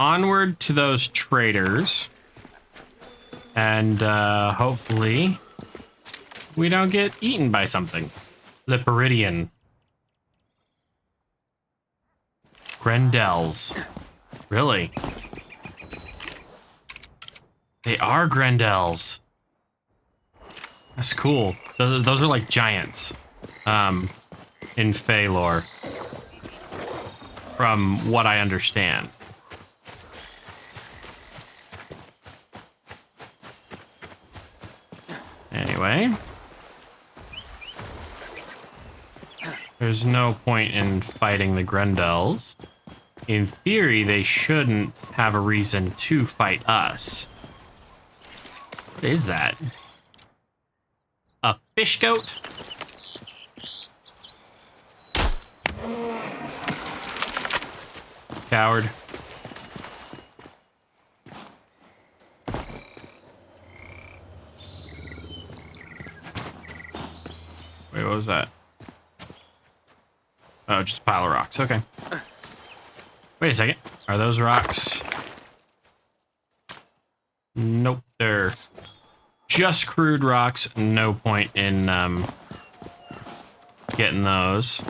onward to those traders. And hopefully we don't get eaten by something. Liperidian. Grendels. Really? They are Grendels. That's cool. Those are like giants. In Fey lore. From what I understand. Anyway. There's no point in fighting the Grendels. In theory, they shouldn't have a reason to fight us. What is that? A fish goat? Coward. Wait, what was that? Oh, just a pile of rocks. Okay. Wait a second. Are those rocks? Nope, they're just crude rocks. No point in getting those.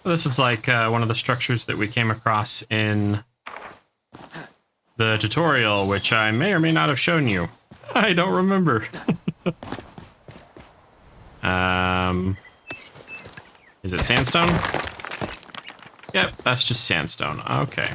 This is like one of the structures that we came across in the tutorial, which I may or may not have shown you. I don't remember. Is it sandstone? Yep, that's just sandstone. Okay.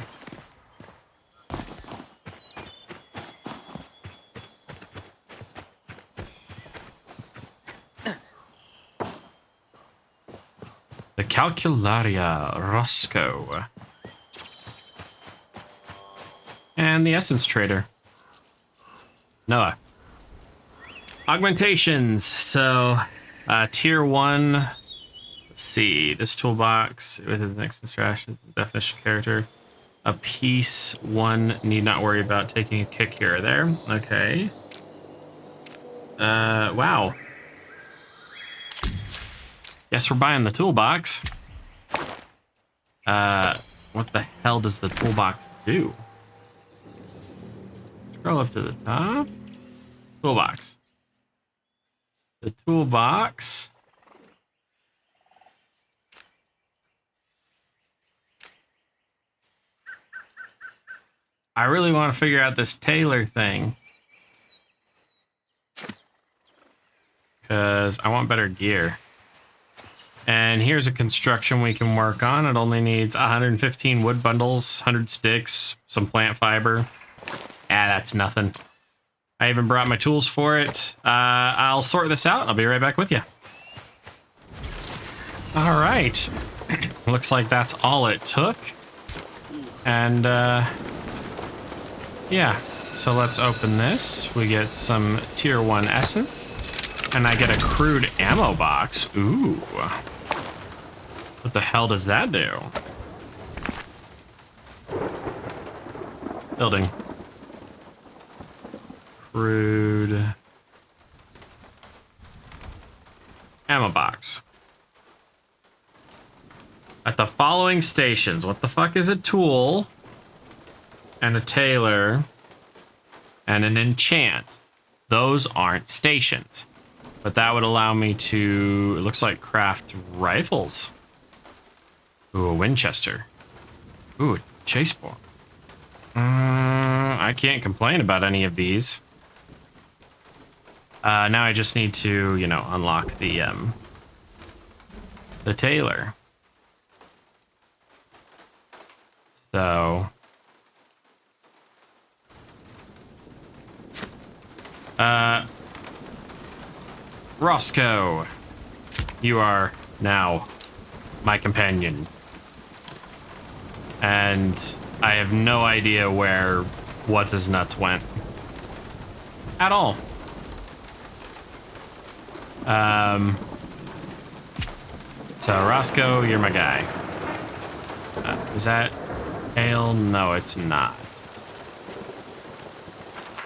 The Calcularia Roscoe. And the Essence Trader. Noah. Augmentations. So, tier 1. Let's see. This toolbox with its next instructions, definition of character. A piece 1 need not worry about taking a kick here or there. Okay. Wow. Guess we're buying the toolbox. What the hell does the toolbox do? Scroll up to the top. Toolbox. The toolbox. I really want to figure out this tailor thing. Because I want better gear. And here's a construction we can work on. It only needs 115 wood bundles, 100 sticks, some plant fiber. That's nothing. I even brought my tools for it. I'll sort this out. I'll be right back with you. All right. Looks like that's all it took. And yeah, so let's open this. We get some tier 1 essence. And I get a crude ammo box. Ooh. What the hell does that do? Building. Crude ammo box. At the following stations. What the fuck is a tool? And a tailor. And an enchant. Those aren't stations. But that would allow me to, it looks like, craft rifles. Ooh, a Winchester. Ooh, a chase ball. I can't complain about any of these. Now I just need to, you know, unlock the tailor. So... Roscoe, you are now my companion. And I have no idea where What's-His-Nuts went. At all. So Roscoe, you're my guy. Is that ale? No, it's not.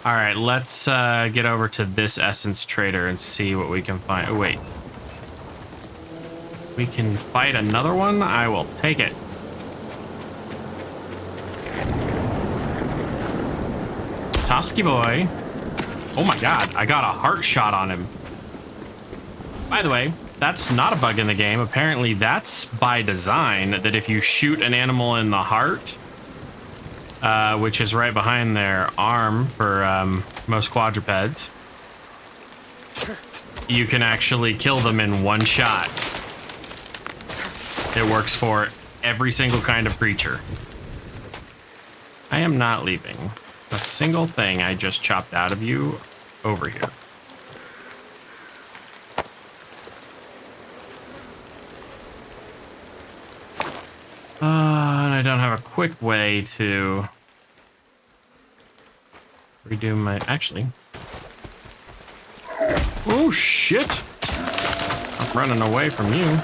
All right, let's get over to this essence trader and see what we can find. Oh, wait. We can fight another one. I will take it. Tosky boy. Oh my god, I got a heart shot on him. By the way, that's not a bug in the game. Apparently that's by design, that if you shoot an animal in the heart, which is right behind their arm for most quadrupeds, you can actually kill them in one shot. It works for every single kind of creature. I am not leaving a single thing I just chopped out of you over here. And I don't have a quick way to redo my... Actually. Oh, shit. I'm running away from you.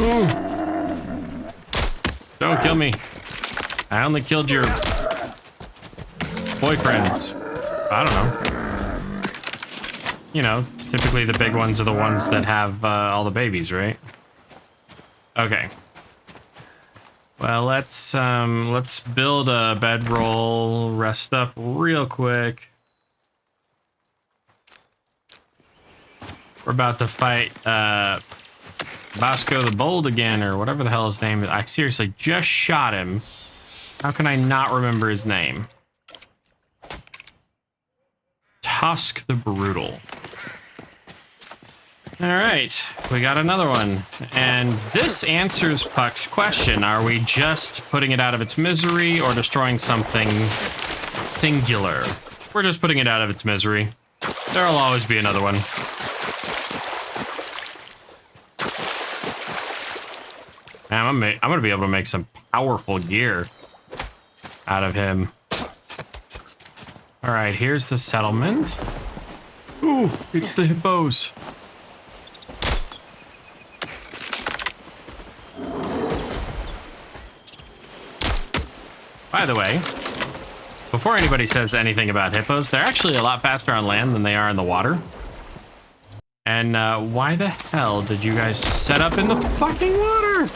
Ooh. Don't kill me. I only killed your boyfriends. I don't know. You know, typically the big ones are the ones that have all the babies, right? Okay. Well, let's build a bedroll, rest up real quick. We're about to fight Bosco the Bold again, or whatever the hell his name is. I seriously just shot him. How can I not remember his name? Tusk the Brutal. All right, we got another one. And this answers Puck's question. Are we just putting it out of its misery or destroying something singular? We're just putting it out of its misery. There'll always be another one. Man, I'm gonna be able to make some powerful gear out of him. All right, here's the settlement. Ooh, it's the hippos. By the way, before anybody says anything about hippos, they're actually a lot faster on land than they are in the water. And why the hell did you guys set up in the fucking water?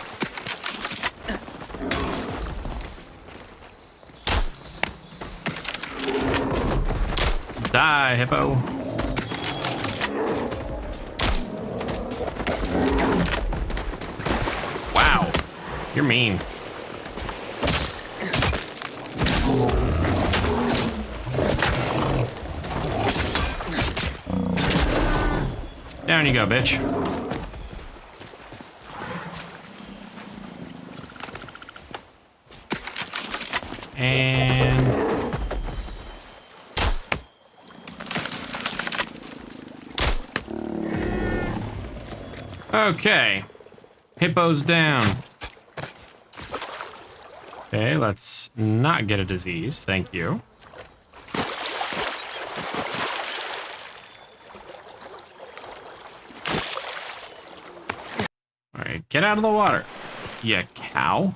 Die, hippo. Wow, you're mean. Down you go, bitch. And... okay. Hippo's down. Okay, let's not get a disease. Thank you. All right, get out of the water, you cow.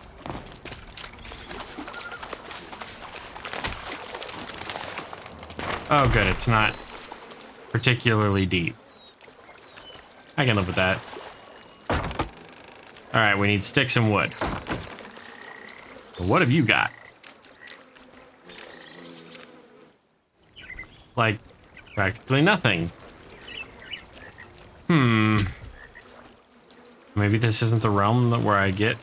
Oh, good, it's not particularly deep. I can live with that. All right, we need sticks and wood. What have you got? Like, practically nothing. Maybe this isn't the realm where I get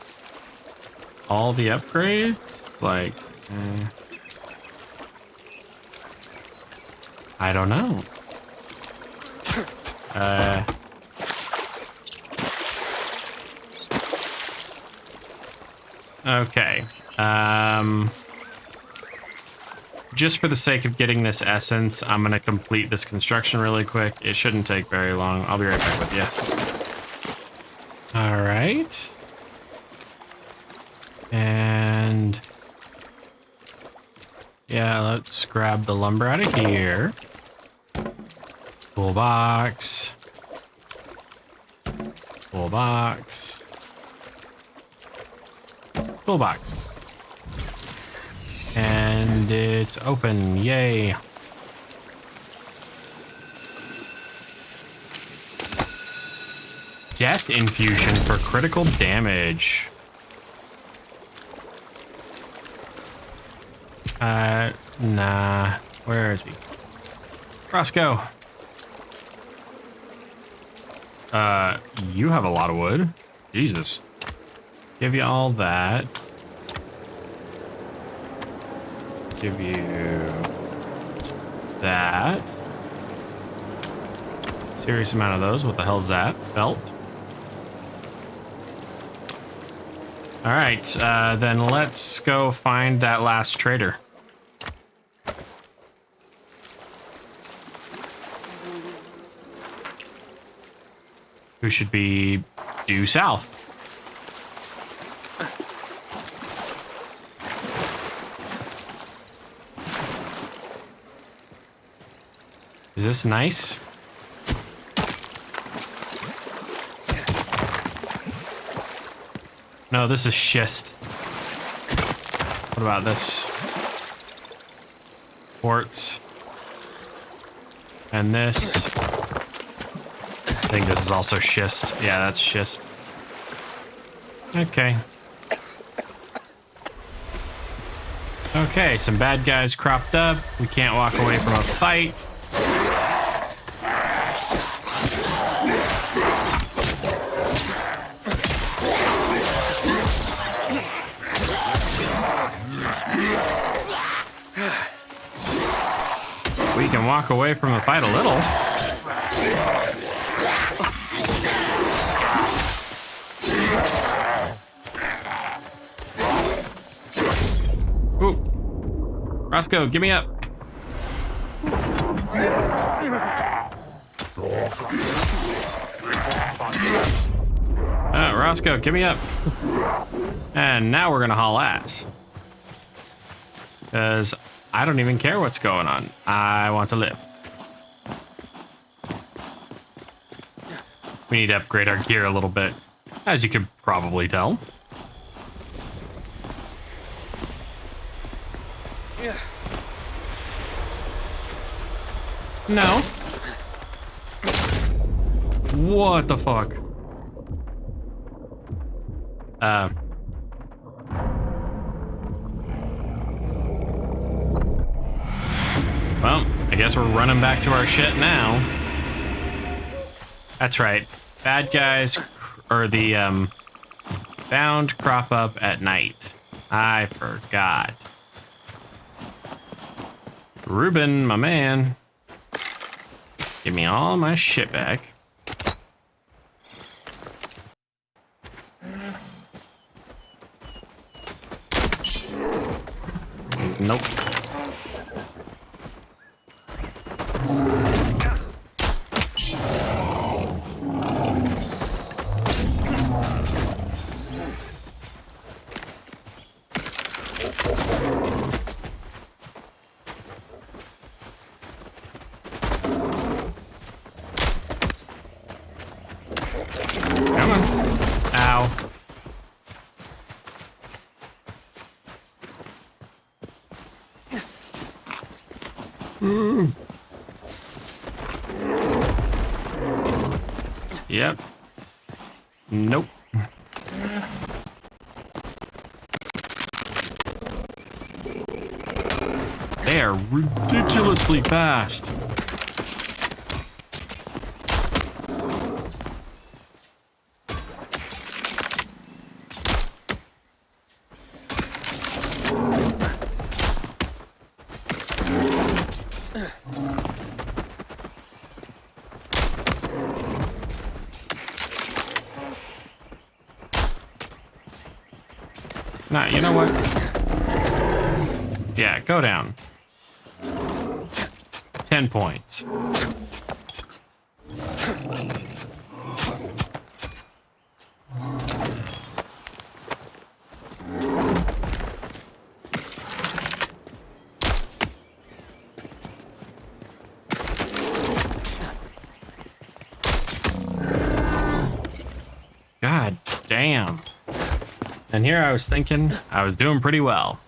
all the upgrades? Like, I don't know. Okay. Just for the sake of getting this essence, I'm gonna complete this construction really quick. It shouldn't take very long. I'll be right back with you. All right. And yeah, let's grab the lumber out of here. Toolbox. Toolbox. Toolbox. And it's open. Yay. Death infusion for critical damage. Nah. Where is he? Roscoe. You have a lot of wood. Jesus. Give you all that. Give you that. Serious amount of those. What the hell's that? Belt. All right, then let's go find that last trader. Who should be due south. Is this nice? No, this is schist. What about this? Quartz. And this. I think this is also schist. Yeah, that's schist. Okay. Okay, some bad guys cropped up. We can't walk away from a fight. We can walk away from the fight a little. Ooh. Roscoe, give me up. Roscoe, give me up. And now we're gonna haul ass. Because I don't even care what's going on. I want to live. We need to upgrade our gear a little bit, as you could probably tell. No. What the fuck? Well, I guess we're running back to our shit now. That's right. Bad guys, or the, bound crop up at night. I forgot. Ruben, my man. Give me all my shit back. Nope. Come on. Ow. Yep. Nope. They are ridiculously fast. Nah, you know what? Yeah, go down. 10 points. God damn. And here I was thinking I was doing pretty well.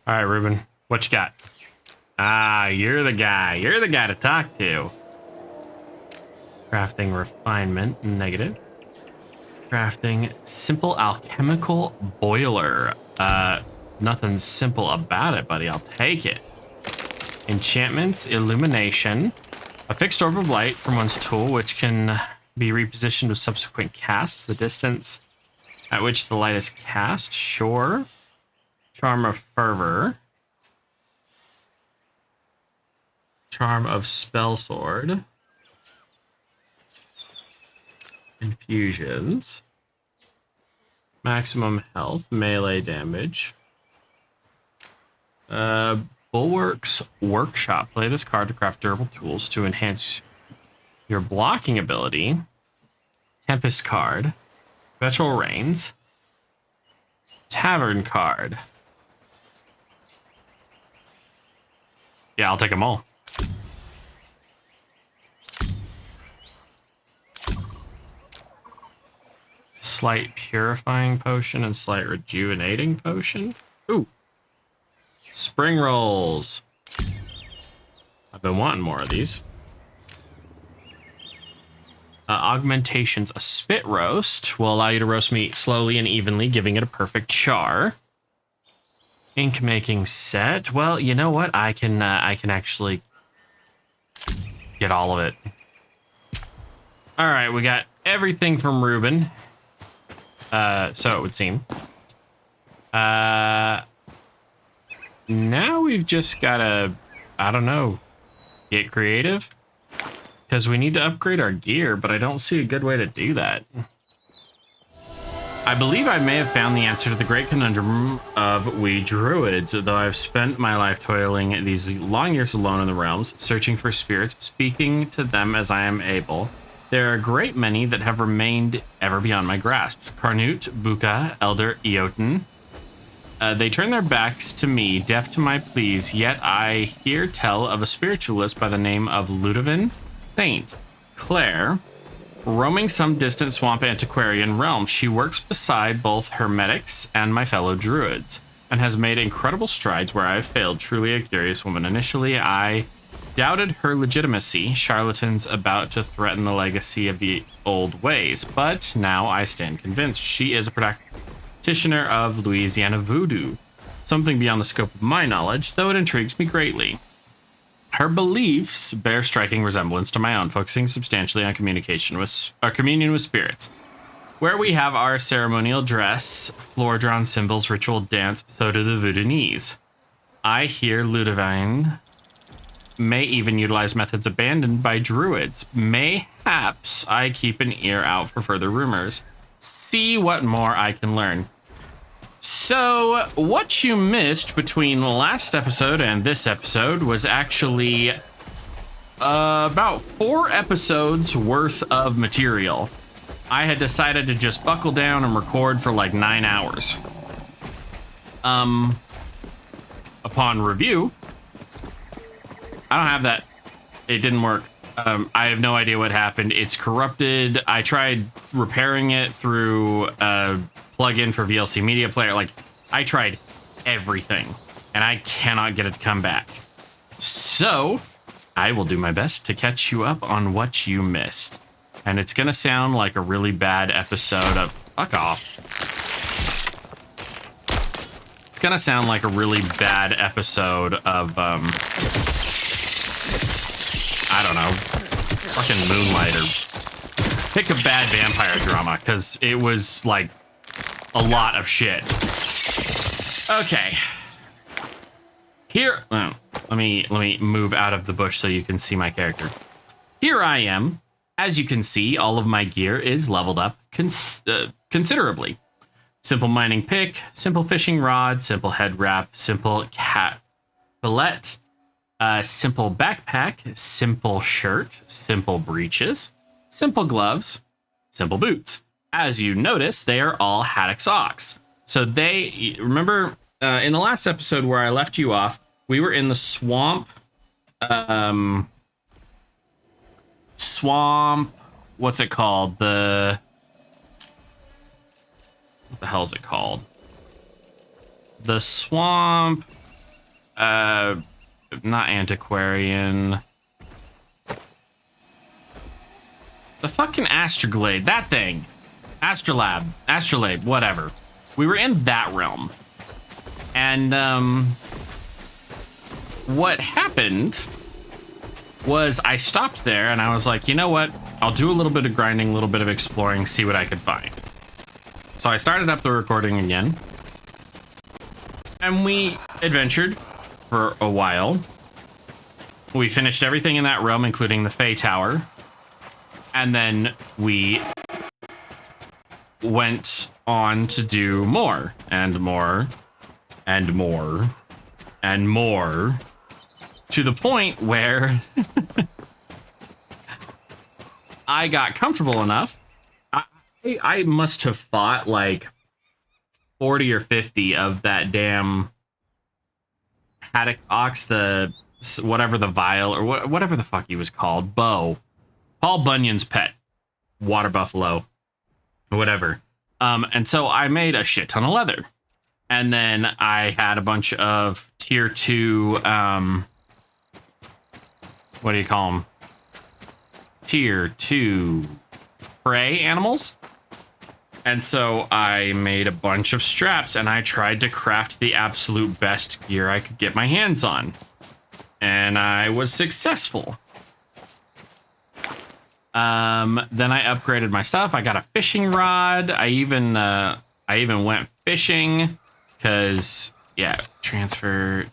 All right, Ruben, what you got? Ah, you're the guy. You're the guy to talk to. Crafting refinement, negative. Crafting simple alchemical boiler. Nothing simple about it, buddy. I'll take it. Enchantments, illumination. A fixed orb of light from one's tool, which can be repositioned with subsequent casts. The distance at which the light is cast. Sure. Charm of fervor. Charm of spell sword. Infusions. Maximum health, melee damage. Bulwark's Workshop. Play this card to craft durable tools to enhance your blocking ability. Tempest card. Perpetual Rains. Tavern card. Yeah, I'll take them all. Slight purifying potion and slight rejuvenating potion. Ooh. Spring rolls. I've been wanting more of these. Augmentations. A spit roast will allow you to roast meat slowly and evenly, giving it a perfect char. Ink making set. Well, you know what? I can actually get all of it. All right, we got everything from Ruben. So it would seem. Now we've just gotta, I don't know, get creative. Because we need to upgrade our gear, but I don't see a good way to do that. I believe I may have found the answer to the great conundrum of we druids, though I've spent my life toiling these long years alone in the realms, searching for spirits, speaking to them as I am able. There are a great many that have remained ever beyond my grasp. Carnute, Buka, Elder, Eoten. They turn their backs to me, deaf to my pleas, yet I hear tell of a spiritualist by the name of Ludovine Saint Claire, roaming some distant swamp antiquarian realm. She works beside both hermetics and my fellow druids, and has made incredible strides where I have failed. Truly a curious woman. Initially, I doubted her legitimacy, charlatans about to threaten the legacy of the old ways, but now I stand convinced she is a practitioner of Louisiana voodoo, something beyond the scope of my knowledge, though it intrigues me greatly. Her beliefs bear striking resemblance to my own, focusing substantially on communion with spirits. Where we have our ceremonial dress, floor-drawn symbols, ritual dance, so do the Voodooese. I hear Ludovine may even utilize methods abandoned by druids. Mayhaps I keep an ear out for further rumors. See what more I can learn. So, what you missed between last episode and this episode was actually about 4 episodes worth of material. I had decided to just buckle down and record for like 9 hours. Upon review, I don't have that. It didn't work. I have no idea what happened. It's corrupted. I tried repairing it through a plugin for VLC Media Player. Like, I tried everything, and I cannot get it to come back. So, I will do my best to catch you up on what you missed. And it's gonna sound like a really bad episode of... Fuck off. It's gonna sound like a really bad episode of, I don't know, fucking Moonlight or pick a bad vampire drama, because it was like a lot of shit. Okay. Here, let me move out of the bush so you can see my character. Here I am. As you can see, all of my gear is leveled up considerably. Simple mining pick, simple fishing rod, simple head wrap, simple cat fillet, simple backpack, simple shirt, simple breeches, simple gloves, simple boots. As you notice, they are all haddock socks. So they, remember in the last episode where I left you off, we were in the swamp, what's it called? What the hell is it called? The swamp not antiquarian. The fucking Astroglade, that thing. Astrolabe, whatever. We were in that realm. And, what happened was I stopped there and I was like, you know what? I'll do a little bit of grinding, a little bit of exploring, see what I could find. So I started up the recording again. And we adventured for a while. We finished everything in that realm, including the Fae Tower. And then we went on to do more and more and more and more, to the point where I got comfortable enough. I must have fought like 40 or 50 of that damn haddock ox, the whatever the vial or whatever the fuck he was called, Bo. Paul Bunyan's pet, water buffalo, whatever. And so I made a shit ton of leather. And then I had a bunch of tier 2, what do you call them? Tier 2 prey animals. And so I made a bunch of straps and I tried to craft the absolute best gear I could get my hands on. And I was successful. Then I upgraded my stuff. I got a fishing rod. I even went fishing because, yeah, transfer.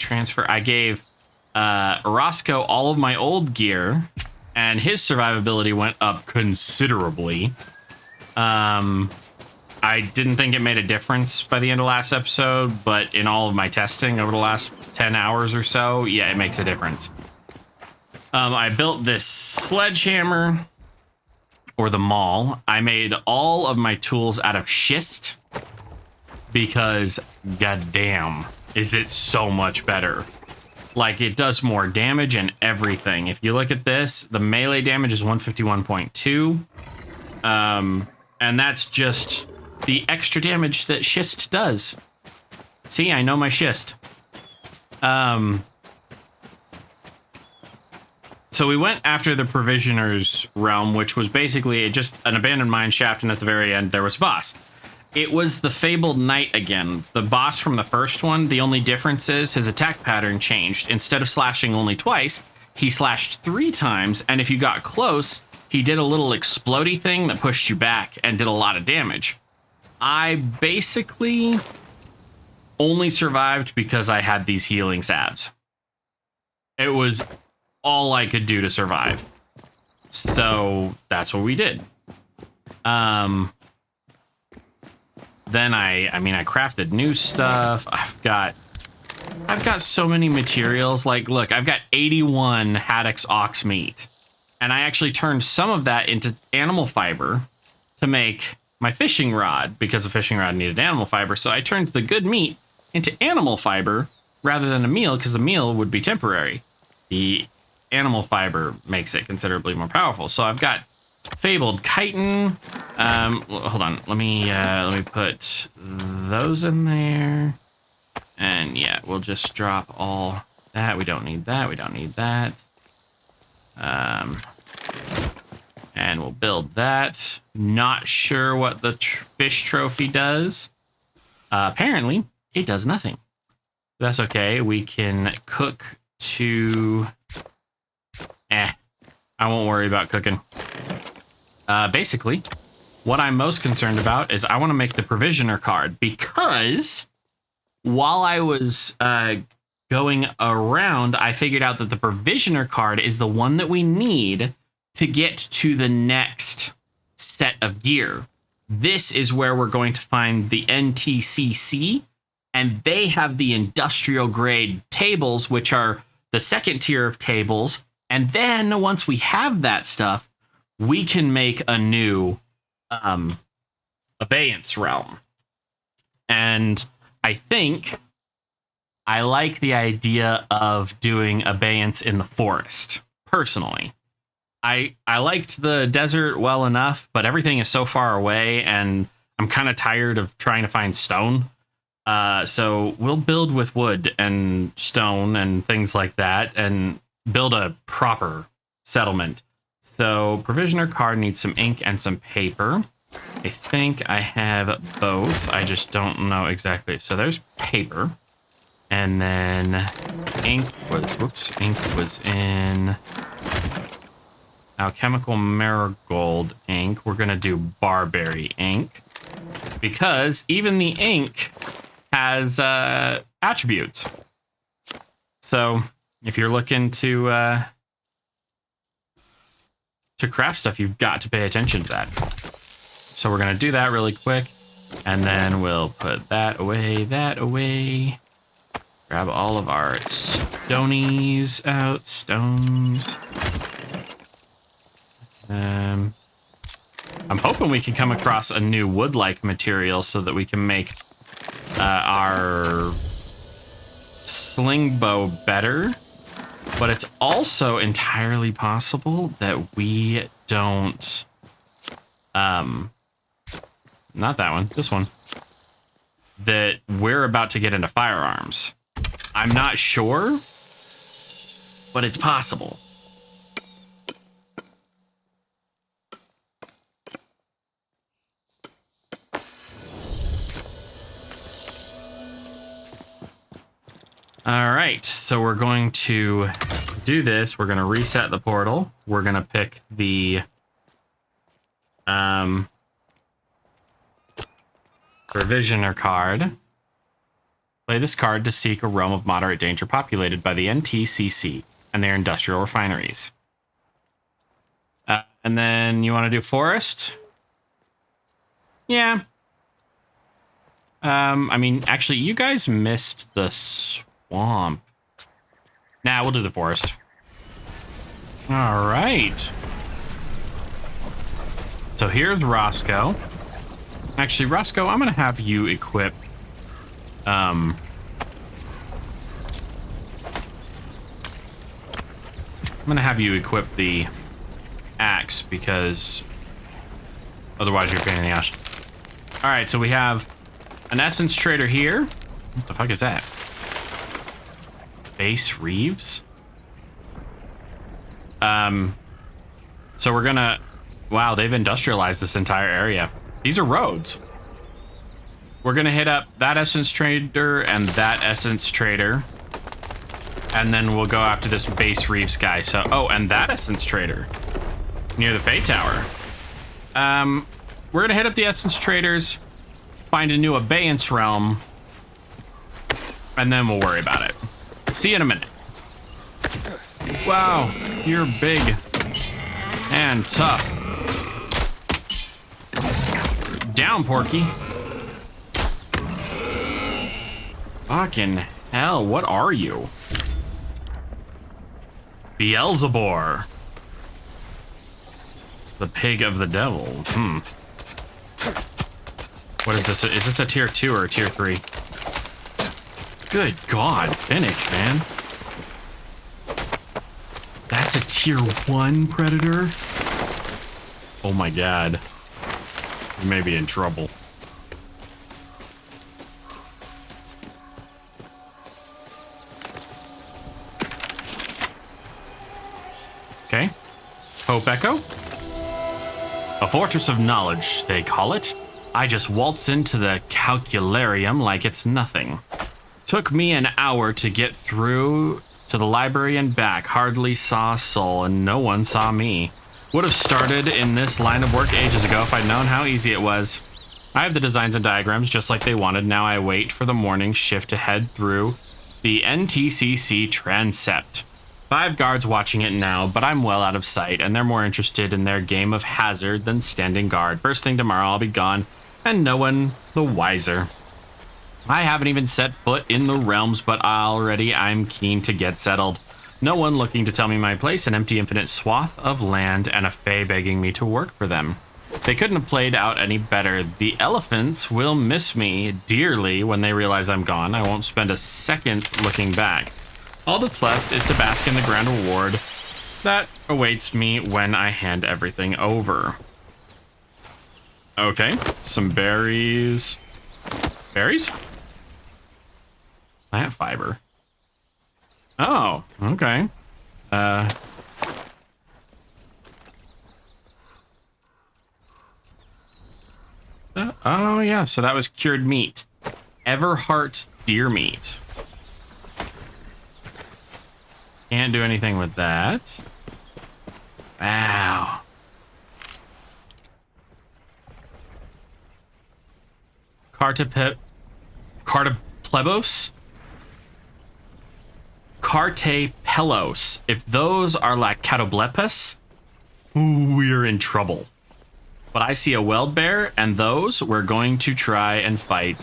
I gave Roscoe all of my old gear and his survivability went up considerably. I didn't think it made a difference by the end of last episode, but in all of my testing over the last 10 hours or so, yeah, it makes a difference. I built this sledgehammer, or the maul. I made all of my tools out of schist because, goddamn, is it so much better. Like, it does more damage and everything. If you look at this, the melee damage is 151.2. And that's just the extra damage that schist does. See, I know my schist. So we went after the Provisioner's Realm, which was basically just an abandoned mine shaft, and at the very end, there was a boss. It was the Fabled Knight again. The boss from the first one, the only difference is his attack pattern changed. Instead of slashing only twice, he slashed 3 times, and if you got close, he did a little explodey thing that pushed you back and did a lot of damage. I basically only survived because I had these healing salves. It was all I could do to survive. So that's what we did. Then I crafted new stuff. I've got so many materials. Like, look, I've got 81 Haddock's ox meat. And I actually turned some of that into animal fiber to make my fishing rod, because the fishing rod needed animal fiber. So I turned the good meat into animal fiber rather than a meal, because the meal would be temporary. The animal fiber makes it considerably more powerful. So I've got Fabled Chitin. Hold on. Let me put those in there. And yeah, we'll just drop all that. We don't need that. We don't need that. And we'll build that. Not sure what the fish trophy does. Apparently, it does nothing. That's okay. We can cook to... I won't worry about cooking. Basically, what I'm most concerned about is I want to make the Provisioner card, because while I was going around, I figured out that the Provisioner card is the one that we need to get to the next set of gear. This is where we're going to find the NTCC, and they have the industrial grade tables, which are the second tier of tables. And then once we have that stuff, we can make a new abeyance realm. And I think I like the idea of doing abeyance in the forest, personally. I liked the desert well enough, but everything is so far away, and I'm kind of tired of trying to find stone. So we'll build with wood and stone and things like that and build a proper settlement. So provisioner card needs some ink and some paper. I think I have both. I just don't know exactly. So there's paper. And then ink was in alchemical marigold ink. We're going to do barberry ink because even the ink has attributes. So if you're looking to craft stuff, you've got to pay attention to that. So we're going to do that really quick. And then we'll put that away. Grab all of our stonies out. Stones. I'm hoping we can come across a new wood-like material so that we can make our sling bow better. But it's also entirely possible that we don't... not that one, this one. That we're about to get into firearms. I'm not sure, but it's possible. All right, so we're going to do this. We're going to reset the portal. We're going to pick the provisioner card. Play this card to seek a realm of moderate danger populated by the NTCC and their industrial refineries. And then you want to do forest? Yeah. I mean, actually, you guys missed the swamp. Nah, we'll do the forest. All right. So here's Roscoe. Actually, Roscoe, I'm going to have you equip... I'm going to have you equip the axe because otherwise you're a pain in the ass. All right, so we have an essence trader here. What the fuck is that? Base Reeves? So we're going to... Wow, they've industrialized this entire area. These are roads. We're going to hit up that essence trader and that essence trader. And then we'll go after this Base Reeves guy. So, oh, and that essence trader near the Fey Tower. We're going to hit up the essence traders, find a new abeyance realm, and then we'll worry about it. See you in a minute. Wow, you're big and tough. Down, Porky. Fucking hell, what are you? Beelzebub. The pig of the devil. What is this? Is this a tier 2 or a tier 3? Good God, finish, man. That's a tier 1 predator? Oh my God. You may be in trouble. Okay. Hope Echo. A fortress of knowledge, they call it. I just waltz into the calcularium like it's nothing. Took me an hour to get through to the library and back. Hardly saw a soul, and no one saw me. Would have started in this line of work ages ago if I'd known how easy it was. I have the designs and diagrams just like they wanted. Now I wait for the morning shift to head through the NTCC transept. 5 guards watching it now, but I'm well out of sight, and they're more interested in their game of hazard than standing guard. First thing tomorrow, I'll be gone, and no one the wiser. I haven't even set foot in the realms, but already I'm keen to get settled. No one looking to tell me my place, an empty infinite swath of land, and a fae begging me to work for them. They couldn't have played out any better. The elephants will miss me dearly when they realize I'm gone. I won't spend a second looking back. All that's left is to bask in the grand reward that awaits me when I hand everything over. Okay, some berries. Berries? Plant fiber. Oh, okay. Oh yeah, so that was cured meat. Everheart deer meat. Can't do anything with that. Wow. Cartaplebos? Cartapelos. If those are like catoblepus, we're in trouble. But I see a weld bear, and those we're going to try and fight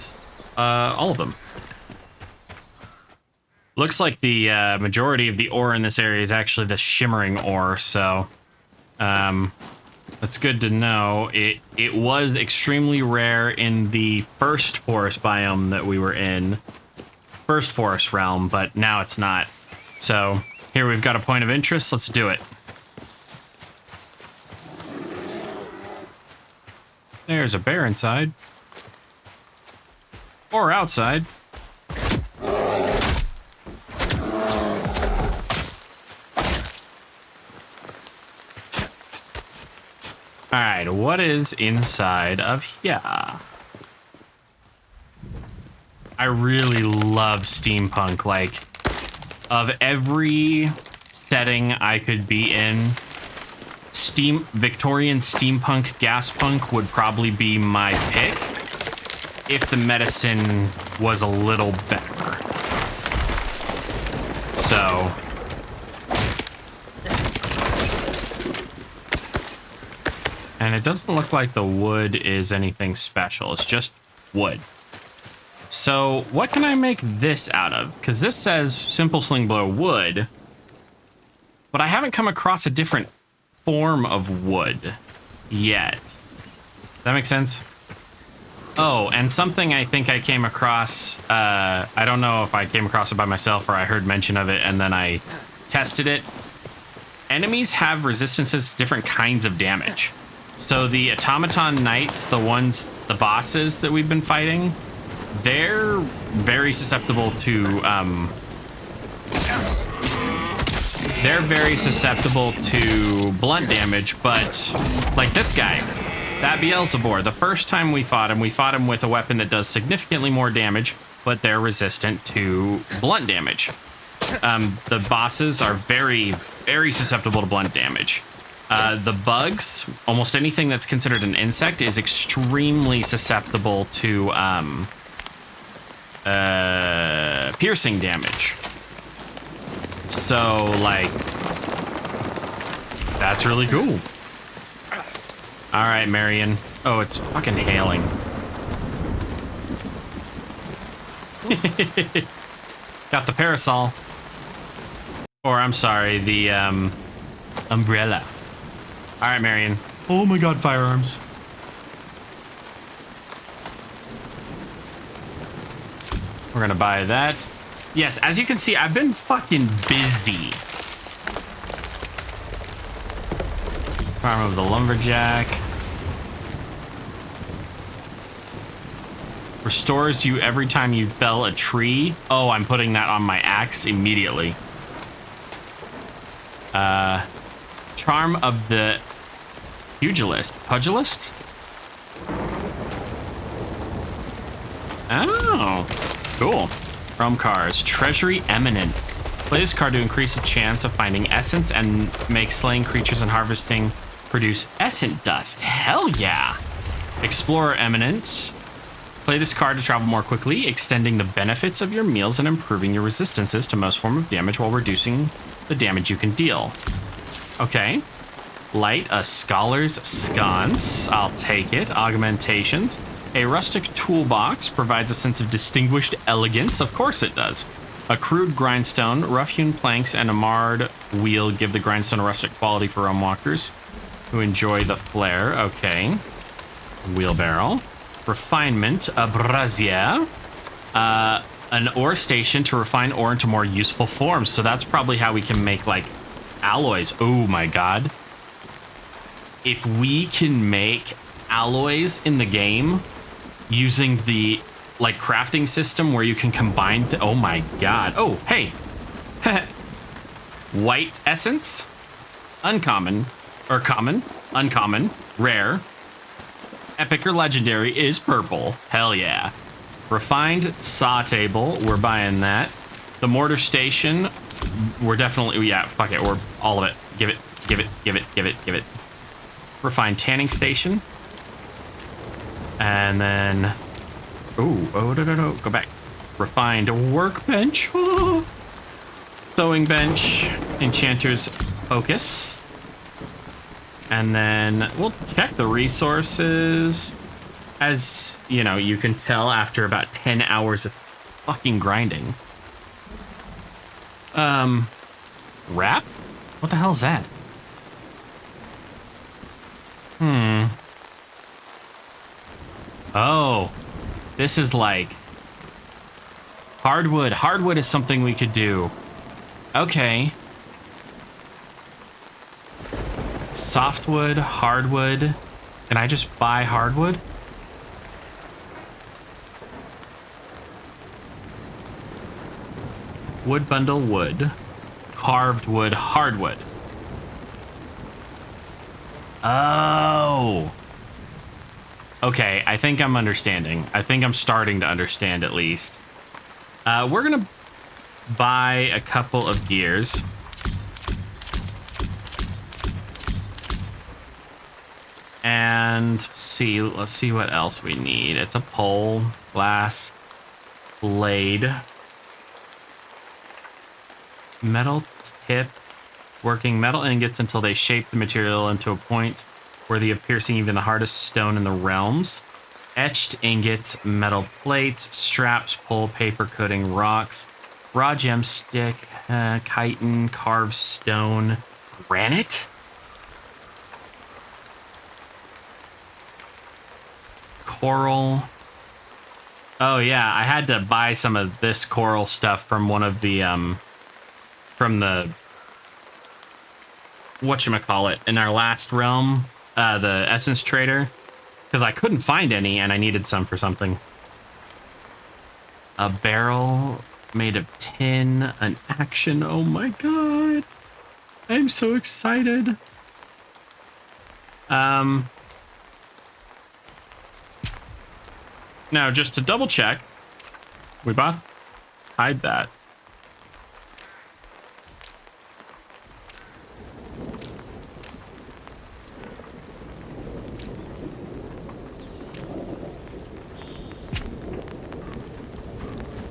all of them. Looks like the majority of the ore in this area is actually the shimmering ore, so that's good to know. It was extremely rare in the first forest biome that we were in, first forest realm, but now it's not. So here we've got a point of interest. Let's do it. There's a bear inside. Or outside. Alright, what is inside of here? I really love steampunk. Like, of every setting I could be in, Victorian steampunk gaspunk would probably be my pick if the medicine was a little better. So and it doesn't look like the wood is anything special. It's just wood. So what can I make this out of? Because this says simple sling blow wood, but I haven't come across a different form of wood yet. Does that make sense? Oh, and something I think I came across, I don't know if I came across it by myself or I heard mention of it and then I tested it. Enemies have resistances to different kinds of damage. So the automaton knights, the bosses that we've been fighting, they're very susceptible to blunt damage, but like this guy, that Beelzebub, the first time we fought him with a weapon that does significantly more damage, but they're resistant to blunt damage. The bosses are very, very susceptible to blunt damage. The bugs, almost anything that's considered an insect, is extremely susceptible to piercing damage. So, like, that's really cool. All right, Marion. Oh, it's fucking hailing. Got the parasol. Or, I'm sorry, the umbrella. All right, Marion. Oh my god, firearms. We're gonna buy that. Yes, as you can see, I've been fucking busy. Farm of the lumberjack. Restores you every time you fell a tree. Oh, I'm putting that on my axe immediately. Charm of the pugilist. Oh, cool. Chrome cars. Treasury Eminent. Play this card to increase the chance of finding essence and make slaying creatures and harvesting produce essence dust. Hell yeah. Explorer Eminent. Play this card to travel more quickly, extending the benefits of your meals and improving your resistances to most form of damage while reducing the damage you can deal. Okay. Light a scholar's sconce. I'll take it. Augmentations. A rustic toolbox provides a sense of distinguished elegance. Of course it does. A crude grindstone, rough-hewn planks, and a marred wheel give the grindstone a rustic quality for realm walkers who enjoy the flair. Okay. Wheelbarrow. Refinement, a brazier. An ore station to refine ore into more useful forms. So that's probably how we can make, like, alloys. Oh my god. If we can make alloys in the game using the like crafting system where you can combine. Oh my god! Oh hey, white essence, uncommon, or common, uncommon, rare, epic or legendary is purple. Hell yeah! Refined saw table, we're buying that. The mortar station, we're definitely, yeah, fuck it, we're all of it. Give it, give it, give it, give it, give it. Refined tanning station. And then, no, go back. Refined workbench. Sewing bench, enchanter's focus. And then we'll check the resources. As, you know, you can tell after about 10 hours of fucking grinding. Wrap? What the hell is that? Oh, this is like hardwood. Hardwood is something we could do. Okay. Softwood, hardwood. Can I just buy hardwood? Wood bundle, wood. Carved wood, hardwood. Oh. Okay, I think I'm understanding. I think I'm starting to understand at least. We're gonna buy a couple of gears. And see, let's see what else we need. It's a pole, glass, blade. Metal tip, working metal ingots until they shape the material into a point worthy of piercing even the hardest stone in the realms. Etched ingots, metal plates, straps, pole, paper coating, rocks, raw gem stick, chitin, carved stone, granite? Coral. Oh yeah, I had to buy some of this coral stuff from one of the from the whatchamacallit in our last realm, the essence trader, because I couldn't find any and I needed some for something. A barrel made of tin, an action. Oh my god, I'm so excited. Now just to double check, we bought, hide that.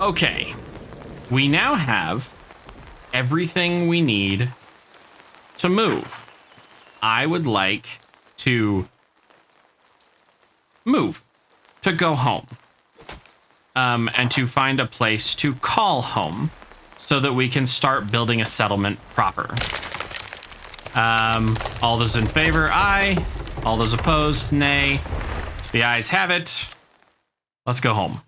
Okay, we now have everything we need to move. I would like to move, to go home, and to find a place to call home so that we can start building a settlement proper. All those in favor, aye. All those opposed, nay. The ayes have it. Let's go home.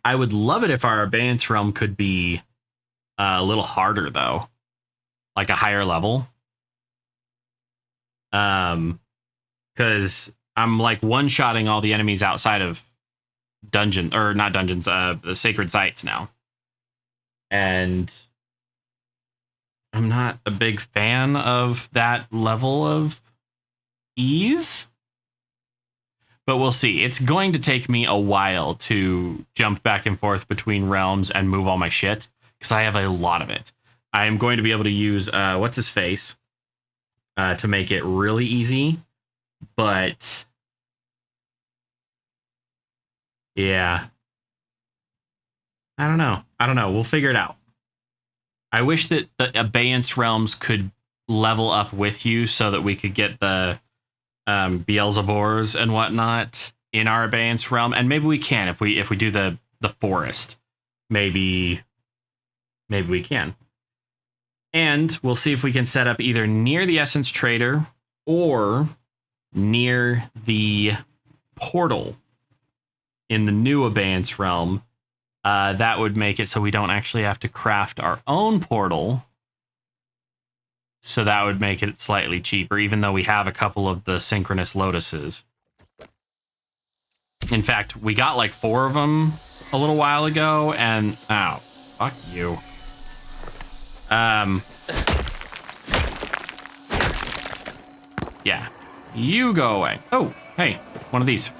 I would love it if our abeyance realm could be a little harder, though. Like a higher level. Because I'm like one-shotting all the enemies outside of dungeon, or not dungeons, the sacred sites now. And I'm not a big fan of that level of ease. But we'll see. It's going to take me a while to jump back and forth between realms and move all my shit, because I have a lot of it. I am going to be able to use what's his face to make it really easy, but yeah, I don't know. We'll figure it out. I wish that the abeyance realms could level up with you so that we could get the Beelzebors and whatnot in our abeyance realm, and maybe we can if we do the forest. Maybe we can. And we'll see if we can set up either near the essence trader or near the portal in the new abeyance realm. That would make it so we don't actually have to craft our own portal. So that would make it slightly cheaper, even though we have a couple of the synchronous lotuses. In fact, we got like 4 of them a little while ago, and oh, fuck you. Yeah, you go away. Oh, hey, one of these.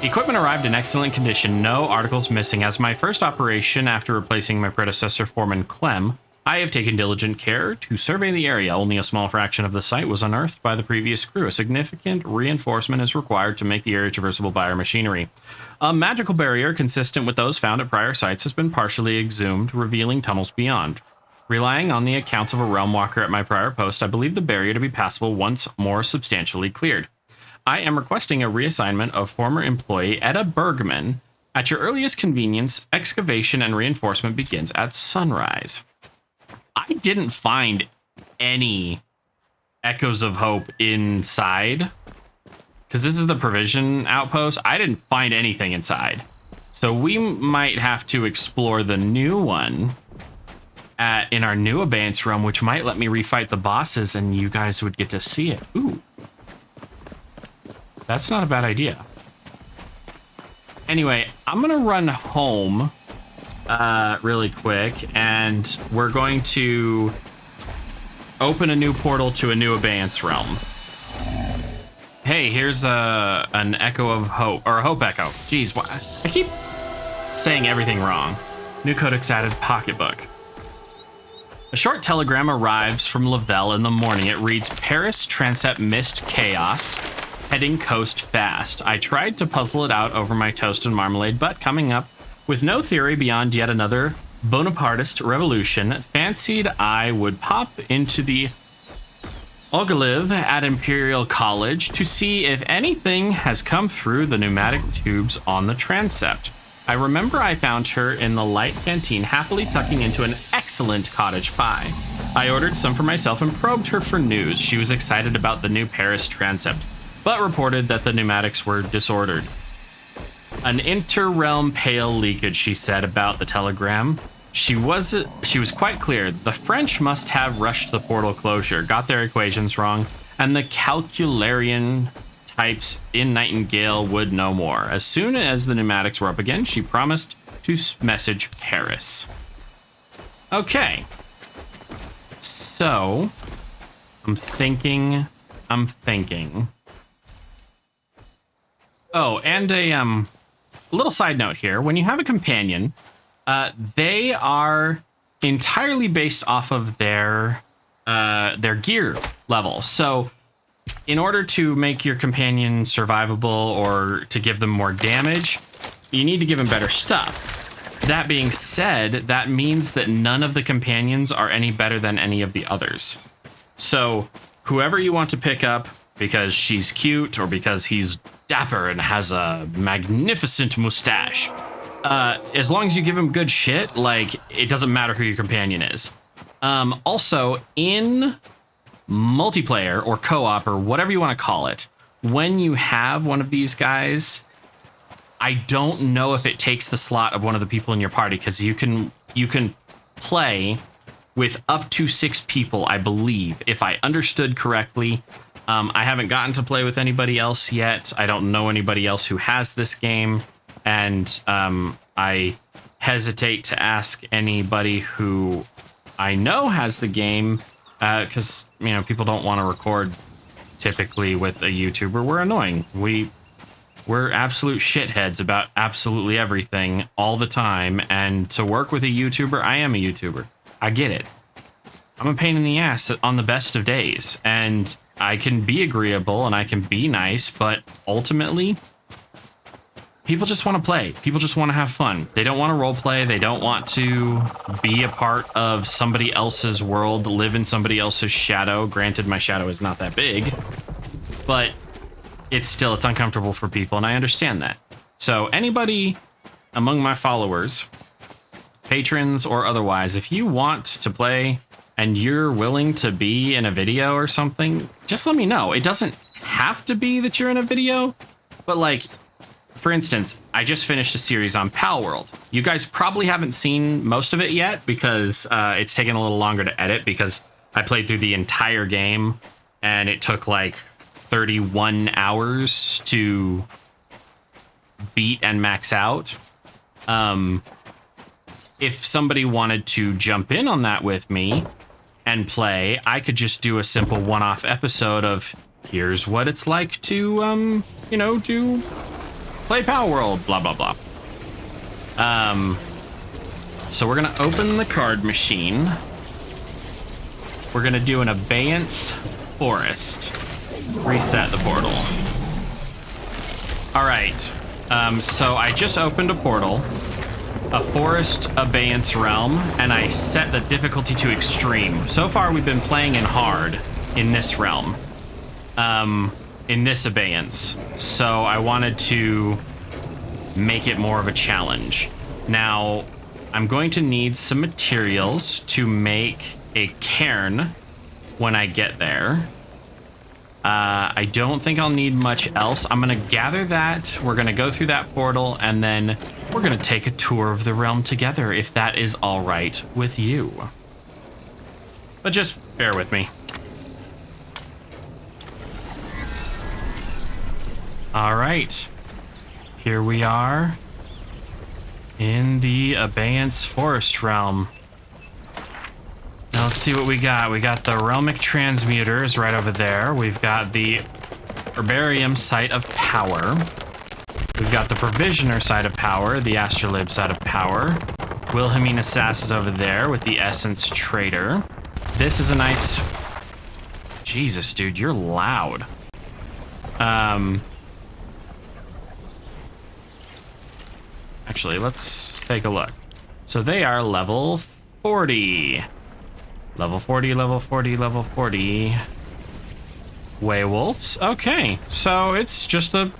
Equipment arrived in excellent condition, no articles missing. As my first operation after replacing my predecessor, Foreman Clem, I have taken diligent care to survey the area. Only a small fraction of the site was unearthed by the previous crew. A significant reinforcement is required to make the area traversable by our machinery. A magical barrier consistent with those found at prior sites has been partially exhumed, revealing tunnels beyond. Relying on the accounts of a realm walker at my prior post, I believe the barrier to be passable once more substantially cleared. I am requesting a reassignment of former employee Etta Bergman. At your earliest convenience, excavation and reinforcement begins at sunrise. I didn't find any echoes of hope inside, because this is the provision outpost. I didn't find anything inside. So we might have to explore the new one in our new abeyance realm, which might let me refight the bosses and you guys would get to see it. Ooh. That's not a bad idea. Anyway, I'm going to run home really quick, and we're going to open a new portal to a new abeyance realm. Hey, here's an echo of hope, or a hope echo. Jeez, what? I keep saying everything wrong. New codex added, pocketbook. A short telegram arrives from Lavelle in the morning. It reads, Paris transept missed chaos. Heading coast fast. I tried to puzzle it out over my toast and marmalade, but coming up with no theory beyond yet another Bonapartist revolution, fancied I would pop into the Ogiliv at Imperial College to see if anything has come through the pneumatic tubes on the transept. I remember I found her in the light canteen happily tucking into an excellent cottage pie. I ordered some for myself and probed her for news. She was excited about the new Paris transept, but reported that the pneumatics were disordered. An inter-realm pale leakage, she said about the telegram. She was quite clear. The French must have rushed the portal closure, got their equations wrong, and the Calcularian types in Nightingale would know more. As soon as the pneumatics were up again, she promised to message Paris. Okay. So, I'm thinking. Oh, and a little side note here. When you have a companion, they are entirely based off of their gear level. So in order to make your companion survivable or to give them more damage, you need to give them better stuff. That being said, that means that none of the companions are any better than any of the others. So whoever you want to pick up because she's cute or because he's dapper and has a magnificent mustache, as long as you give him good shit, like, it doesn't matter who your companion is. Also, in multiplayer or co-op or whatever you want to call it, when you have one of these guys, I don't know if it takes the slot of one of the people in your party, because you can play with up to 6 people, I believe, if I understood correctly. I haven't gotten to play with anybody else yet. I don't know anybody else who has this game, and I hesitate to ask anybody who I know has the game, because people don't want to record typically with a YouTuber. We're annoying. We're absolute shitheads about absolutely everything all the time, and to work with a YouTuber, I am a YouTuber. I get it. I'm a pain in the ass on the best of days, and I can be agreeable and I can be nice, but ultimately, people just want to play. People just want to have fun. They don't want to role play. They don't want to be a part of somebody else's world, live in somebody else's shadow. Granted, my shadow is not that big, but it's uncomfortable for people, and I understand that. So anybody among my followers, patrons or otherwise, if you want to play and you're willing to be in a video or something, just let me know. It doesn't have to be that you're in a video, but like, for instance, I just finished a series on Pal World. You guys probably haven't seen most of it yet because it's taken a little longer to edit, because I played through the entire game and it took like 31 hours to beat and max out. If somebody wanted to jump in on that with me and play, I could just do a simple one-off episode of here's what it's like to, do play Power World, blah, blah, blah. So we're going to open the card machine. We're going to do an abeyance forest. Reset the portal. All right. So I just opened a portal, a forest abeyance realm, and I set the difficulty to extreme. So far, we've been playing in hard in this realm, in this abeyance. So I wanted to make it more of a challenge. Now, I'm going to need some materials to make a cairn when I get there. I don't think I'll need much else. I'm going to gather that. We're going to go through that portal, and then we're going to take a tour of the realm together, if that is all right with you. But just bear with me. All right. Here we are in the abeyance forest realm. Now let's see what we got. We got the realmic transmuters right over there. We've got the herbarium site of power. We've got the provisioner side of power, the astrolabe side of power. Wilhelmina Sass is over there with the essence trader. This is a nice... Jesus, dude, you're loud. Actually, let's take a look. So they are level 40. Level 40, level 40, level 40. Waywolves. Okay, so it's just a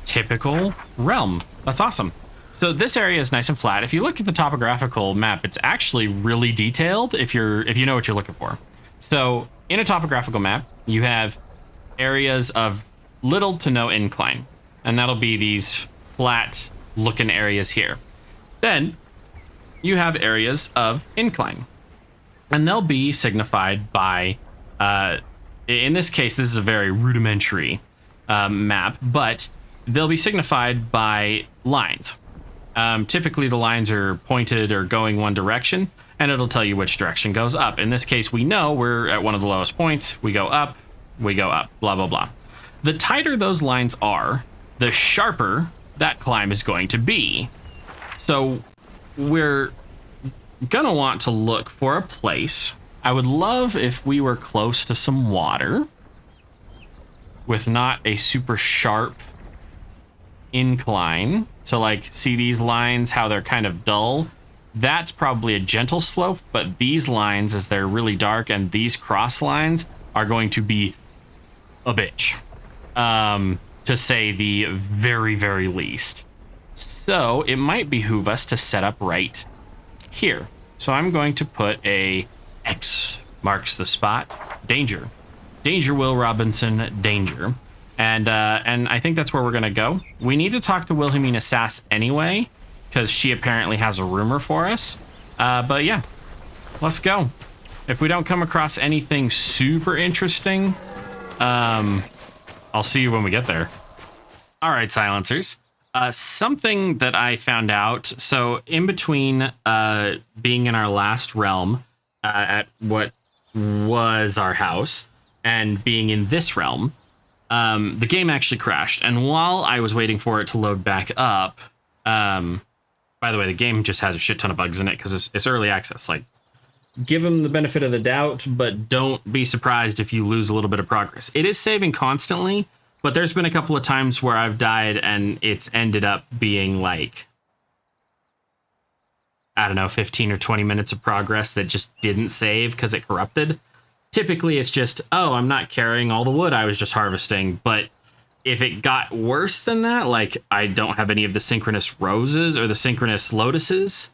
typical realm. That's awesome. So this area is nice and flat. If you look at the topographical map, it's actually really detailed if you know what you're looking for. So in a topographical map, you have areas of little to no incline, and that'll be these flat looking areas here. Then you have areas of incline, and they'll be signified by, in this case, this is a very rudimentary map, but they'll be signified by lines. Typically the lines are pointed or going one direction, and it'll tell you which direction goes up. In this case, we know we're at one of the lowest points. We go up, blah, blah, blah. The tighter those lines are, the sharper that climb is going to be. So we're gonna want to look for a place. I would love if we were close to some water with not a super sharp incline. So like, see these lines, how they're kind of dull? That's probably a gentle slope, but these lines, as they're really dark, and these cross lines are going to be a bitch, to say the very, very least. So it might behoove us to set up right here. So I'm going to put a X marks the spot. Danger. Danger, Will Robinson, danger. And I think that's where we're going to go. We need to talk to Wilhelmina Sass anyway, because she apparently has a rumor for us. But yeah, let's go. If we don't come across anything super interesting, I'll see you when we get there. All right, silencers. Something that I found out. So in between being in our last realm at what was our house and being in this realm, the game actually crashed. And while I was waiting for it to load back up, by the way, the game just has a shit ton of bugs in it because it's early access. Like, give them the benefit of the doubt, but don't be surprised if you lose a little bit of progress. It is saving constantly, but there's been a couple of times where I've died and it's ended up being like, I don't know, 15 or 20 minutes of progress that just didn't save because it corrupted. Typically, it's just, oh, I'm not carrying all the wood I was just harvesting. But if it got worse than that, like I don't have any of the synchronous roses or the synchronous lotuses,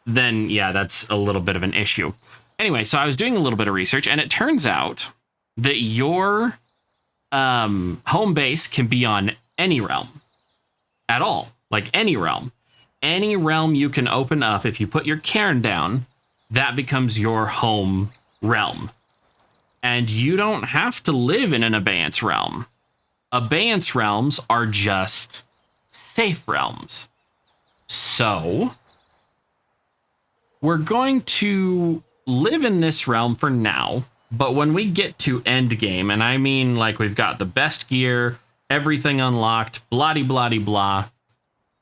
then yeah, that's a little bit of an issue. Anyway, so I was doing a little bit of research, and it turns out that your home base can be on any realm at all, like any realm. Any realm you can open up, if you put your cairn down, that becomes your home realm. And you don't have to live in an abeyance realm. Abeyance realms are just safe realms. So we're going to live in this realm for now, but when we get to end game, and I mean like we've got the best gear, everything unlocked, blah,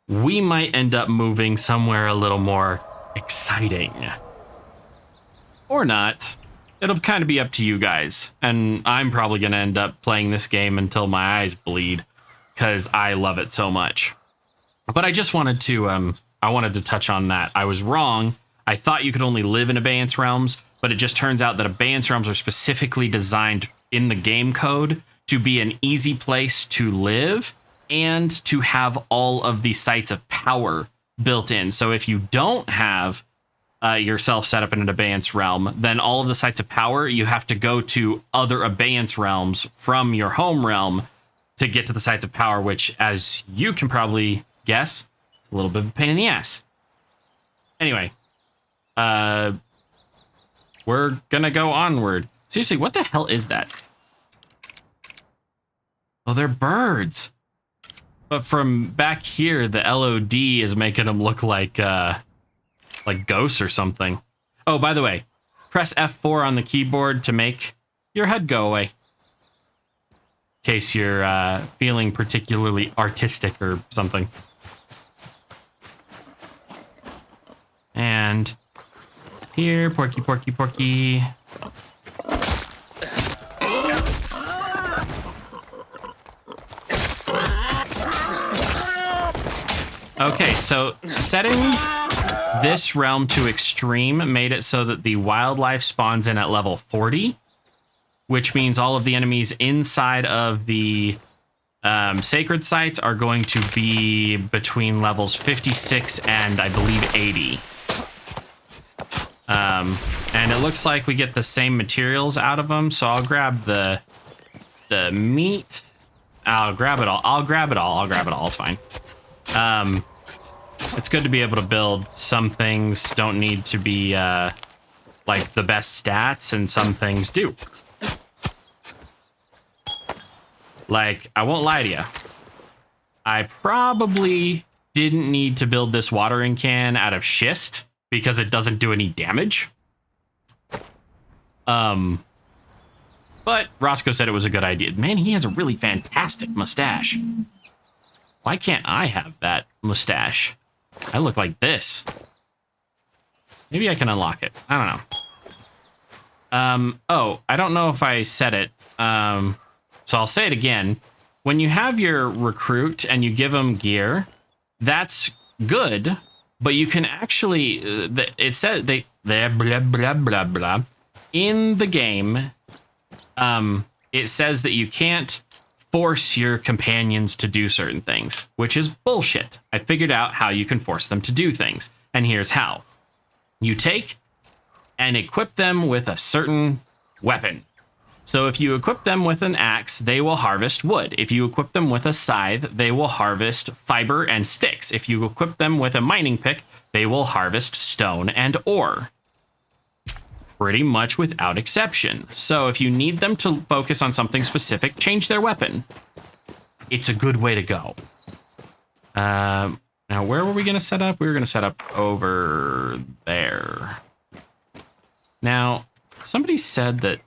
we might end up moving somewhere a little more exciting. Or not. It'll kind of be up to you guys. And I'm probably going to end up playing this game until my eyes bleed because I love it so much. But I just wanted to, I wanted to touch on that. I was wrong. I thought you could only live in abeyance realms, but it just turns out that abeyance realms are specifically designed in the game code to be an easy place to live and to have all of the sites of power built in. So if you don't have yourself set up in an abeyance realm, then all of the sites of power, you have to go to other abeyance realms from your home realm to get to the sites of power, which, as you can probably guess, it's a little bit of a pain in the ass. Anyway, we're gonna go onward. Seriously, what the hell is that? Oh, they're birds. But from back here, the LOD is making them look like ghosts or something. Oh, by the way, press F4 on the keyboard to make your head go away. In case you're feeling particularly artistic or something. And here, porky. Okay, so setting this realm to extreme made it so that the wildlife spawns in at level 40, which means all of the enemies inside of the sacred sites are going to be between levels 56 and I believe 80. And it looks like we get the same materials out of them, so I'll grab the meat. I'll grab it all. It's fine. It's good to be able to build. Some things don't need to be like the best stats, and some things do. Like, I won't lie to you. I probably didn't need to build this watering can out of schist because it doesn't do any damage. But Roscoe said it was a good idea. Man, he has a really fantastic mustache. Why can't I have that mustache? I look like this. Maybe I can unlock it. I don't know. Oh, I don't know if I said it. So I'll say it again. When you have your recruit and you give them gear, that's good, but you can actually, it says blah. In the game, it says that you can't force your companions to do certain things, which is bullshit. I figured out how you can force them to do things, and here's how. You take and equip them with a certain weapon. So if you equip them with an axe, they will harvest wood. If you equip them with a scythe, they will harvest fiber and sticks. If you equip them with a mining pick, they will harvest stone and ore. Pretty much without exception. So if you need them to focus on something specific, change their weapon. It's a good way to go. Now, where were we going to set up? We were going to set up over there. Now, somebody said that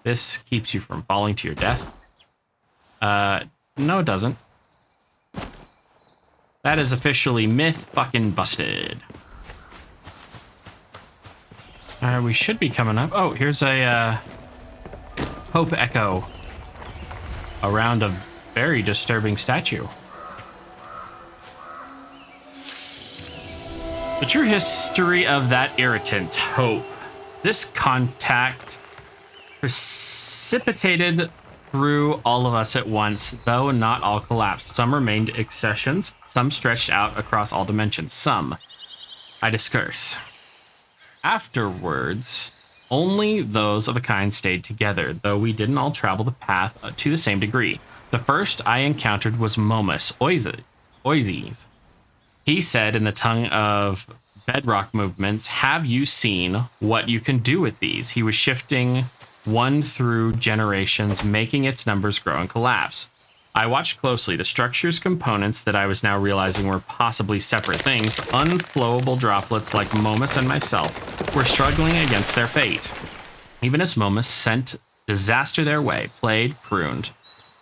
this keeps you from falling to your death. No, it doesn't. That is officially myth fucking busted. We should be coming up. Oh, here's a Hope Echo around a very disturbing statue. The true history of that irritant, Hope. This contact precipitated through all of us at once, though not all collapsed. Some remained accessions, some stretched out across all dimensions, some I discurse. Afterwards, only those of a kind stayed together, though we didn't all travel the path to the same degree. The first I encountered was Momus Oizes. He said in the tongue of bedrock movements, "Have you seen what you can do with these?" He was shifting one through generations, making its numbers grow and collapse. I watched closely. The structure's components that I was now realizing were possibly separate things, unflowable droplets like Momus and myself, were struggling against their fate. Even as Momus sent disaster their way, played, pruned.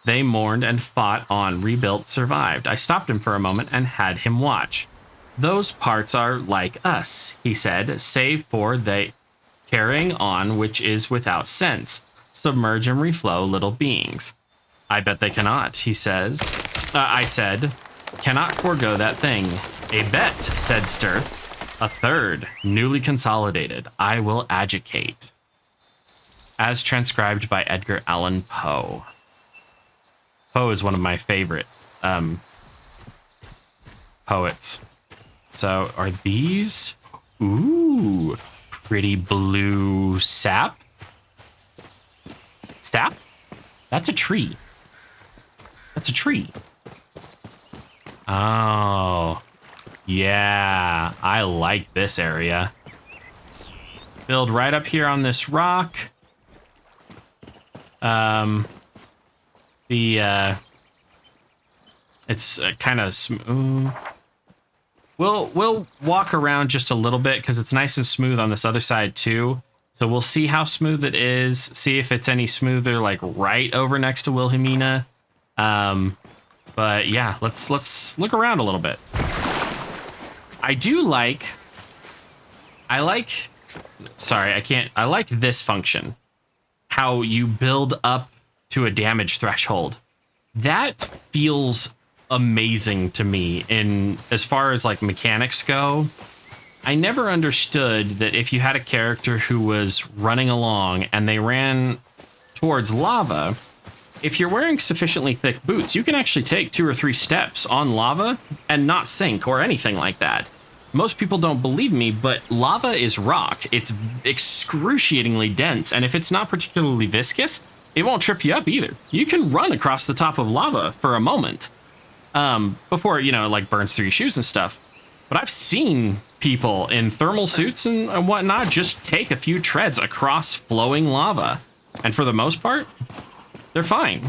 They mourned and fought on, rebuilt, survived. I stopped him for a moment and had him watch. Those parts are like us, he said, save for the carrying on which is without sense. Submerge and reflow little beings. I bet they cannot, he says. I said, cannot forego that thing. A bet, said Stirth. A third, newly consolidated. I will adjudicate. As transcribed by Edgar Allan Poe. Poe is one of my favorite poets. So are these? Ooh, pretty blue sap. Sap? That's a tree. That's a tree. Oh, yeah. I like this area. Build right up here on this rock. It's kind of smooth. We'll walk around just a little bit because it's nice and smooth on this other side too. So we'll see how smooth it is. See if it's any smoother, like right over next to Wilhelmina. But yeah, let's look around a little bit. I like this function. How you build up to a damage threshold. That feels amazing to me in as far as like mechanics go. I never understood that if you had a character who was running along and they ran towards lava, if you're wearing sufficiently thick boots, you can actually take 2 or 3 steps on lava and not sink or anything like that. Most people don't believe me, but lava is rock. It's excruciatingly dense, and if it's not particularly viscous, it won't trip you up either. You can run across the top of lava for a moment before, you know, like burns through your shoes and stuff. But I've seen people in thermal suits and whatnot just take a few treads across flowing lava. And for the most part, they're fine.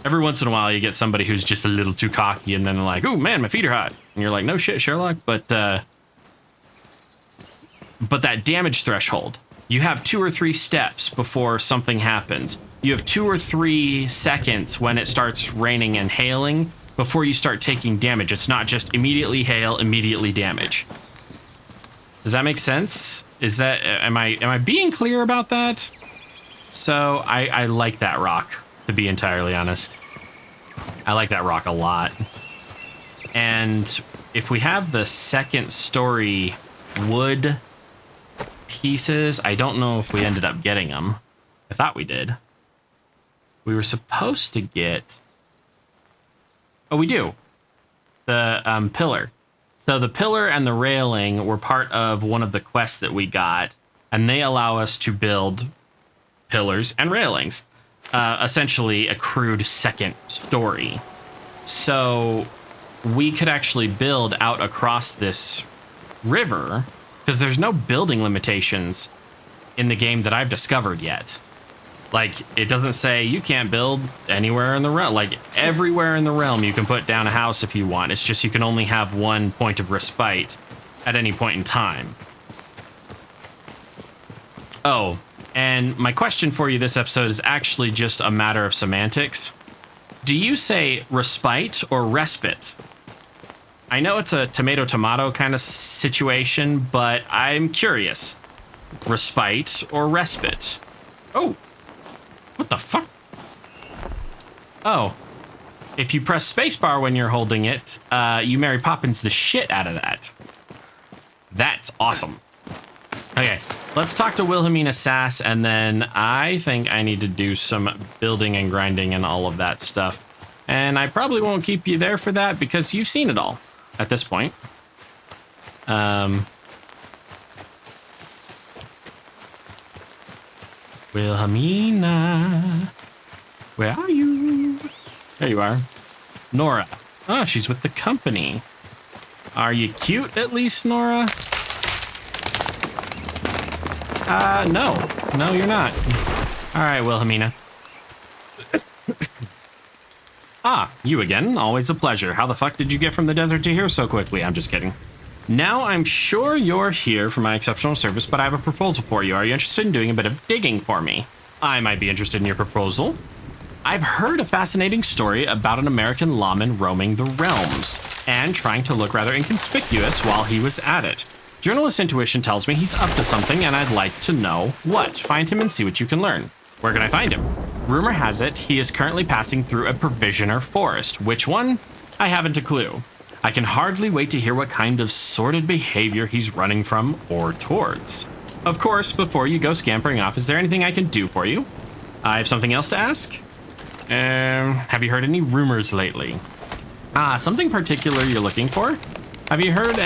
Every once in a while, you get somebody who's just a little too cocky and then they're like, oh man, my feet are hot. And you're like, no shit, Sherlock. But that damage threshold, you have 2 or 3 steps before something happens. You have 2 or 3 seconds when it starts raining and hailing before you start taking damage. It's not just immediately hail, immediately damage. Does that make sense? Is that, am I being clear about that? So I like that rock, to be entirely honest. I like that rock a lot. And if we have the second story wood pieces, I don't know if we ended up getting them. I thought we did. We were supposed to get... Oh, we do. The pillar. So the pillar and the railing were part of one of the quests that we got, and they allow us to build pillars and railings. Essentially a crude second story. So we could actually build out across this river, because there's no building limitations in the game that I've discovered yet. Like, it doesn't say you can't build anywhere in the realm. Like, everywhere in the realm you can put down a house if you want. It's just you can only have one point of respite at any point in time. Oh, and my question for you this episode is actually just a matter of semantics. Do you say respite or respite? I know it's a tomato-tomato kind of situation, but I'm curious. Respite or respite? Oh. What the fuck? Oh. If you press spacebar when you're holding it, you Mary Poppins the shit out of that. That's awesome. Okay, let's talk to Wilhelmina Sass, and then I think I need to do some building and grinding and all of that stuff. And I probably won't keep you there for that because you've seen it all at this point. Wilhelmina, where are you? There you are. Nora. Oh, she's with the company. Are you cute at least, Nora? No. No, you're not. All right, Wilhelmina. Ah, you again. Always a pleasure. How the fuck did you get from the desert to here so quickly? I'm just kidding. Now, I'm sure you're here for my exceptional service, but I have a proposal for you. Are you interested in doing a bit of digging for me? I might be interested in your proposal. I've heard a fascinating story about an American lawman roaming the realms and trying to look rather inconspicuous while he was at it. Journalist intuition tells me he's up to something, and I'd like to know what. Find him and see what you can learn. Where can I find him? Rumor has it he is currently passing through a provisioner forest. Which one? I haven't a clue. I can hardly wait to hear what kind of sordid behavior he's running from or towards. Of course, before you go scampering off, is there anything I can do for you? I have something else to ask. Have you heard any rumors lately? Something particular you're looking for? Have you heard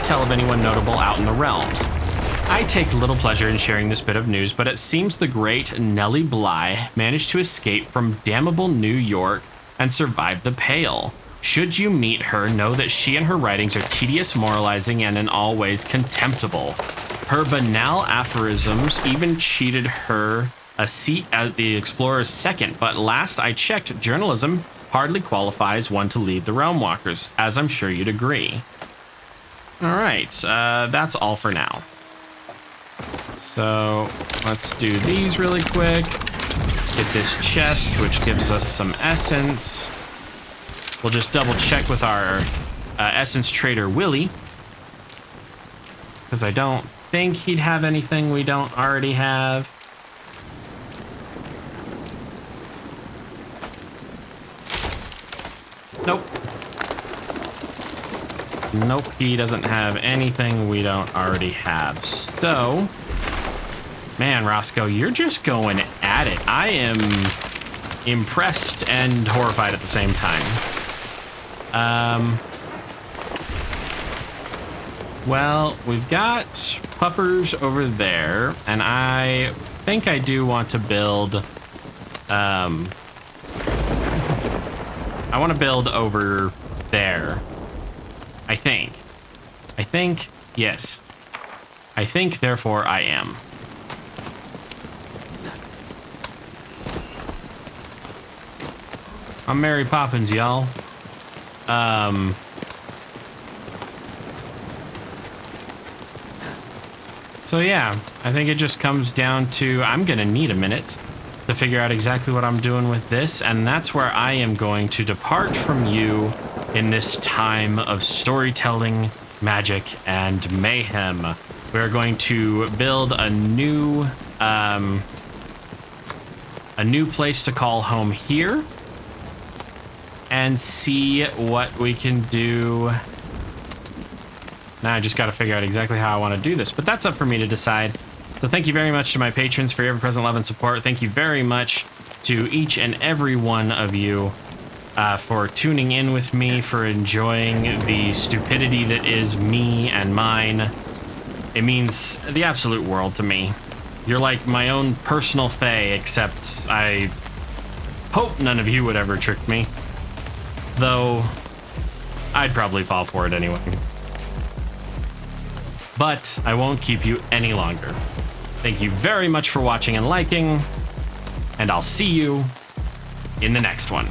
tell of anyone notable out in the realms? I take little pleasure in sharing this bit of news, but it seems the great Nellie Bly managed to escape from damnable New York and survive the Pale. Should you meet her, know that she and her writings are tedious, moralizing, and in all ways contemptible. Her banal aphorisms even cheated her a seat at the Explorer's second, but last I checked, journalism hardly qualifies one to lead the Realm Walkers, as I'm sure you'd agree. All right, that's all for now. So let's do these really quick. Get this chest, which gives us some essence. We'll just double check with our essence trader, Willie, because I don't think he'd have anything we don't already have. Nope. Nope, he doesn't have anything we don't already have. So, man, Roscoe, you're just going at it. I am impressed and horrified at the same time. Well, we've got puppers over there, and I think I do want to build, I want to build over there. I think, yes. I think, therefore, I am. I'm Mary Poppins, y'all. So yeah, I think it just comes down to, I'm gonna need a minute to figure out exactly what I'm doing with this, and that's where I am going to depart from you in this time of storytelling, magic, and mayhem. We're going to build a new place to call home here, and see what we can do. Now I just got to figure out exactly how I want to do this, but that's up for me to decide. So thank you very much to my patrons for your ever-present love and support. Thank you very much to each and every one of you for tuning in with me, for enjoying the stupidity that is me and mine. It means the absolute world to me. You're like my own personal fae, except I hope none of you would ever trick me. Though, I'd probably fall for it anyway. But I won't keep you any longer. Thank you very much for watching and liking, and I'll see you in the next one.